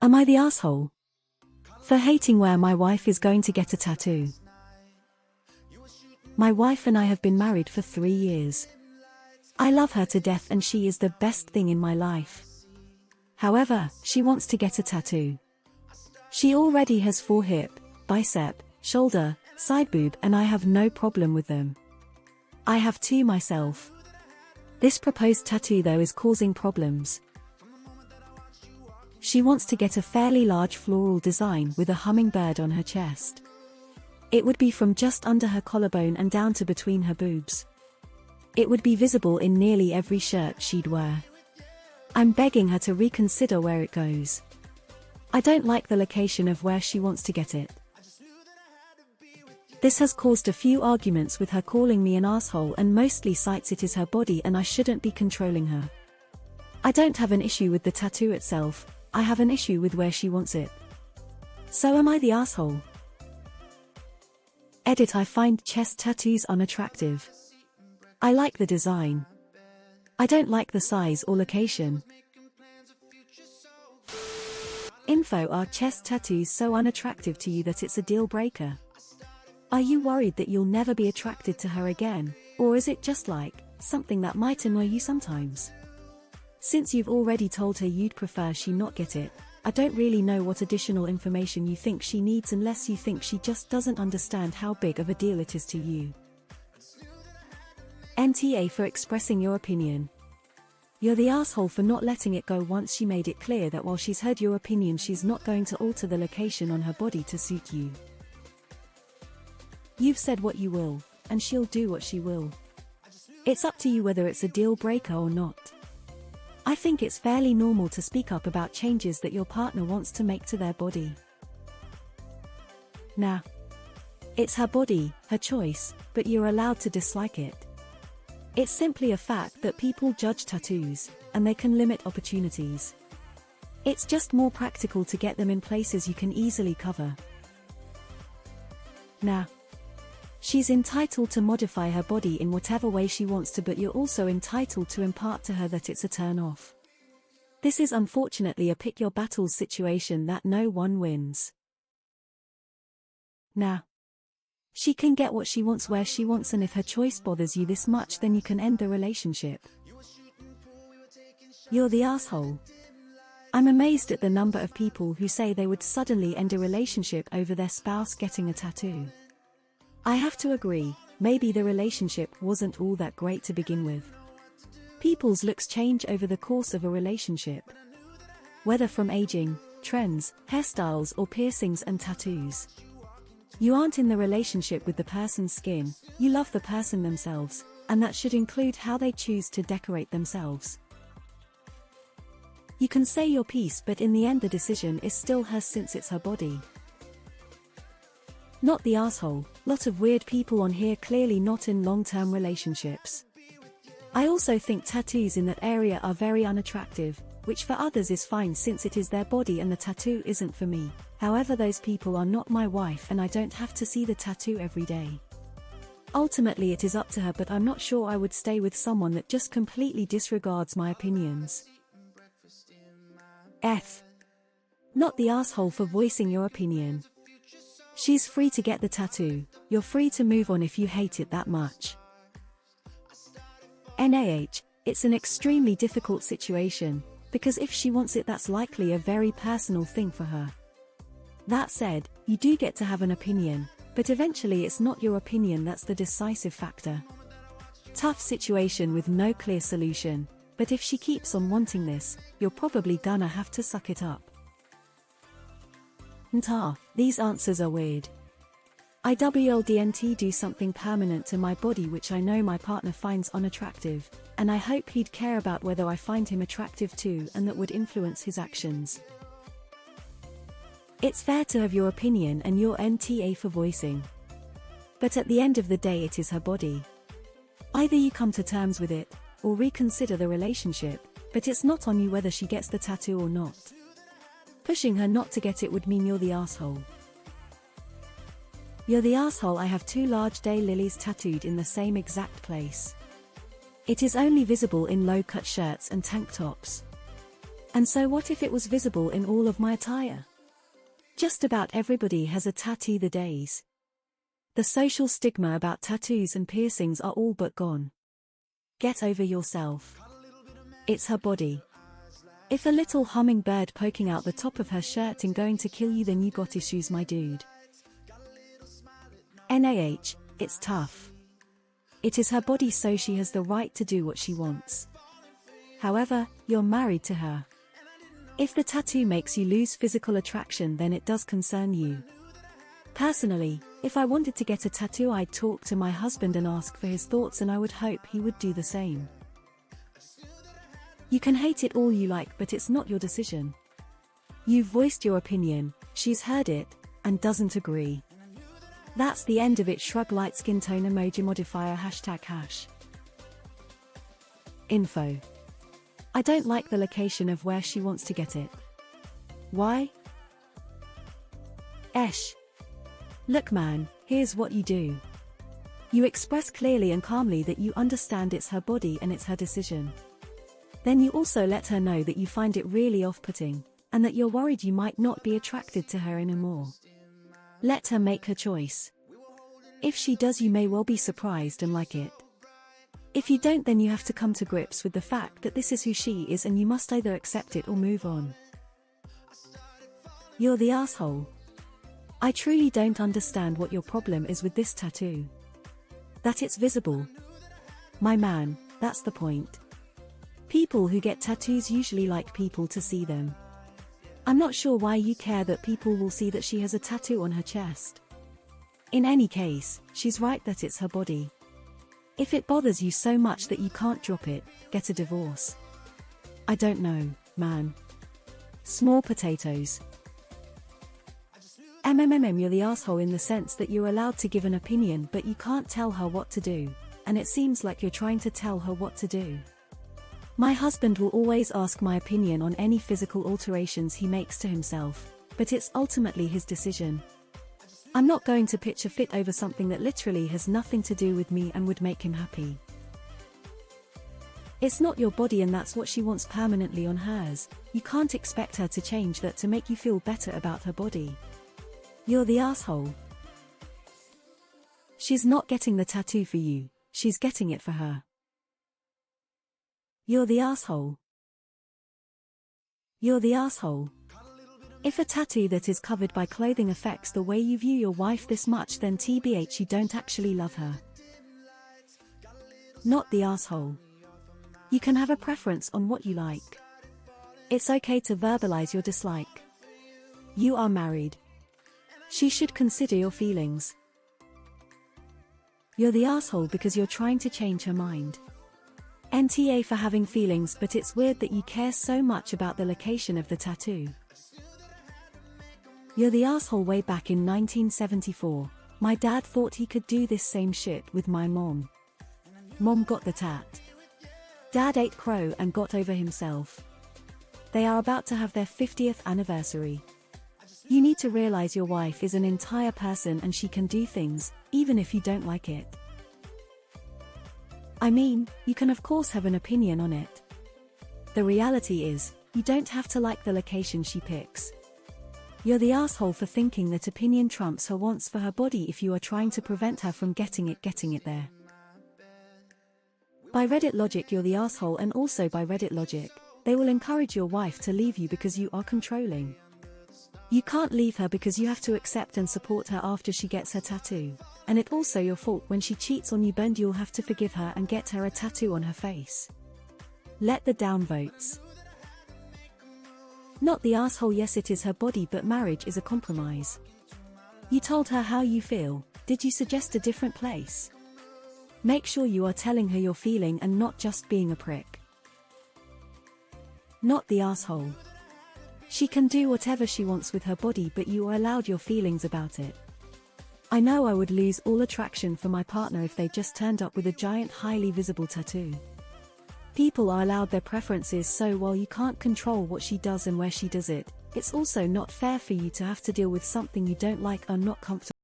Am I the asshole for hating where my wife is going to get a tattoo? My wife and I have been married for 3 years. I love her to death and she is the best thing in my life. However, she wants to get a tattoo. She already has 4 hip, bicep, shoulder, side boob, and I have no problem with them. I have 2 myself. This proposed tattoo though is causing problems. She wants to get a fairly large floral design with a hummingbird on her chest. It would be from just under her collarbone and down to between her boobs. It would be visible in nearly every shirt she'd wear. I'm begging her to reconsider where it goes. I don't like the location of where she wants to get it. This has caused a few arguments with her calling me an asshole and mostly cites it as her body and I shouldn't be controlling her. I don't have an issue with the tattoo itself, I have an issue with where she wants it. So am I the asshole? Edit. I find chest tattoos unattractive. I like the design. I don't like the size or location. Info. Are chest tattoos so unattractive to you that it's a deal breaker? Are you worried that you'll never be attracted to her again, or is it just like something that might annoy you sometimes? Since you've already told her you'd prefer she not get it, I don't really know what additional information you think she needs unless you think she just doesn't understand how big of a deal it is to you. NTA for expressing your opinion. You're the asshole for not letting it go once she made it clear that while she's heard your opinion she's not going to alter the location on her body to suit you. You've said what you will, and she'll do what she will. It's up to you whether it's a deal breaker or not. I think it's fairly normal to speak up about changes that your partner wants to make to their body. Nah. It's her body, her choice, but you're allowed to dislike it. It's simply a fact that people judge tattoos, and they can limit opportunities. It's just more practical to get them in places you can easily cover. Nah. She's entitled to modify her body in whatever way she wants to, but you're also entitled to impart to her that it's a turn-off. This is unfortunately a pick your battles situation that no one wins. Nah. She can get what she wants where she wants, and if her choice bothers you this much then you can end the relationship. You're the asshole. I'm amazed at the number of people who say they would suddenly end a relationship over their spouse getting a tattoo. I have to agree, maybe the relationship wasn't all that great to begin with. People's looks change over the course of a relationship. Whether from aging, trends, hairstyles or piercings and tattoos. You aren't in the relationship with the person's skin, you love the person themselves, and that should include how they choose to decorate themselves. You can say your piece, but in the end the decision is still hers since it's her body. Not the asshole. Lot of weird people on here, clearly not in long-term relationships. I also think tattoos in that area are very unattractive, which for others is fine since it is their body and the tattoo isn't for me. However, those people are not my wife and I don't have to see the tattoo every day. Ultimately it is up to her, but I'm not sure I would stay with someone that just completely disregards my opinions. F. Not the asshole for voicing your opinion. She's free to get the tattoo, you're free to move on if you hate it that much. NaH, it's an extremely difficult situation, because if she wants it that's likely a very personal thing for her. That said, you do get to have an opinion, but eventually it's not your opinion that's the decisive factor. Tough situation with no clear solution, but if she keeps on wanting this, you're probably gonna have to suck it up. These answers are weird. IWLDNT do something permanent to my body which I know my partner finds unattractive, and I hope he'd care about whether I find him attractive too, and that would influence his actions. It's fair to have your opinion and your NTA for voicing. But at the end of the day it is her body. Either you come to terms with it, or reconsider the relationship, but it's not on you whether she gets the tattoo or not. Pushing her not to get it would mean you're the asshole. You're the asshole. I have 2 large daylilies tattooed in the same exact place. It is only visible in low-cut shirts and tank tops. And so what if it was visible in all of my attire? Just about everybody has a tattoo these days. The social stigma about tattoos and piercings are all but gone. Get over yourself. It's her body. If a little hummingbird poking out the top of her shirt ain't going to kill you, then you got issues, my dude. It's tough. It is her body, so she has the right to do what she wants. However, you're married to her. If the tattoo makes you lose physical attraction, then it does concern you. Personally, if I wanted to get a tattoo, I'd talk to my husband and ask for his thoughts, and I would hope he would do the same. You can hate it all you like, but it's not your decision. You've voiced your opinion, she's heard it, and doesn't agree. That's the end of it. Shrug, light skin tone emoji modifier #hash. Info. I don't like the location of where she wants to get it. Why? Look man, here's what you do. You express clearly and calmly that you understand it's her body and it's her decision. Then you also let her know that you find it really off-putting, and that you're worried you might not be attracted to her anymore. Let her make her choice. If she does, you may well be surprised and like it. If you don't, then you have to come to grips with the fact that this is who she is, and you must either accept it or move on. You're the asshole. I truly don't understand what your problem is with this tattoo. That it's visible. My man, that's the point. People who get tattoos usually like people to see them. I'm not sure why you care that people will see that she has a tattoo on her chest. In any case, she's right that it's her body. If it bothers you so much that you can't drop it, get a divorce. I don't know, man. Small potatoes. You're the asshole in the sense that you're allowed to give an opinion, but you can't tell her what to do, and it seems like you're trying to tell her what to do. My husband will always ask my opinion on any physical alterations he makes to himself, but it's ultimately his decision. I'm not going to pitch a fit over something that literally has nothing to do with me and would make him happy. It's not your body, and that's what she wants permanently on hers. You can't expect her to change that to make you feel better about her body. You're the asshole. She's not getting the tattoo for you, she's getting it for her. You're the asshole. You're the asshole. If a tattoo that is covered by clothing affects the way you view your wife this much, then TBH, you don't actually love her. Not the asshole. You can have a preference on what you like. It's okay to verbalize your dislike. You are married. She should consider your feelings. You're the asshole because you're trying to change her mind. NTA for having feelings, but it's weird that you care so much about the location of the tattoo. You're the asshole. Way back in 1974, my dad thought he could do this same shit with my mom. Mom got the tat. Dad ate crow and got over himself. They are about to have their 50th anniversary. You need to realize your wife is an entire person and she can do things, even if you don't like it. I mean, you can of course have an opinion on it. The reality is, you don't have to like the location she picks. You're the asshole for thinking that opinion trumps her wants for her body if you are trying to prevent her from getting it there. By Reddit logic, you're the asshole, and also by Reddit logic, they will encourage your wife to leave you because you are controlling. You can't leave her because you have to accept and support her after she gets her tattoo, and it's also your fault when she cheats on you, and you'll have to forgive her and get her a tattoo on her face. Let the downvotes. Not the asshole. Yes, it is her body, but marriage is a compromise. You told her how you feel. Did you suggest a different place? Make sure you are telling her your feeling and not just being a prick. Not the asshole. She can do whatever she wants with her body, but you are allowed your feelings about it. I know I would lose all attraction for my partner if they just turned up with a giant, highly visible tattoo. People are allowed their preferences, so while you can't control what she does and where she does it, it's also not fair for you to have to deal with something you don't like or not comfortable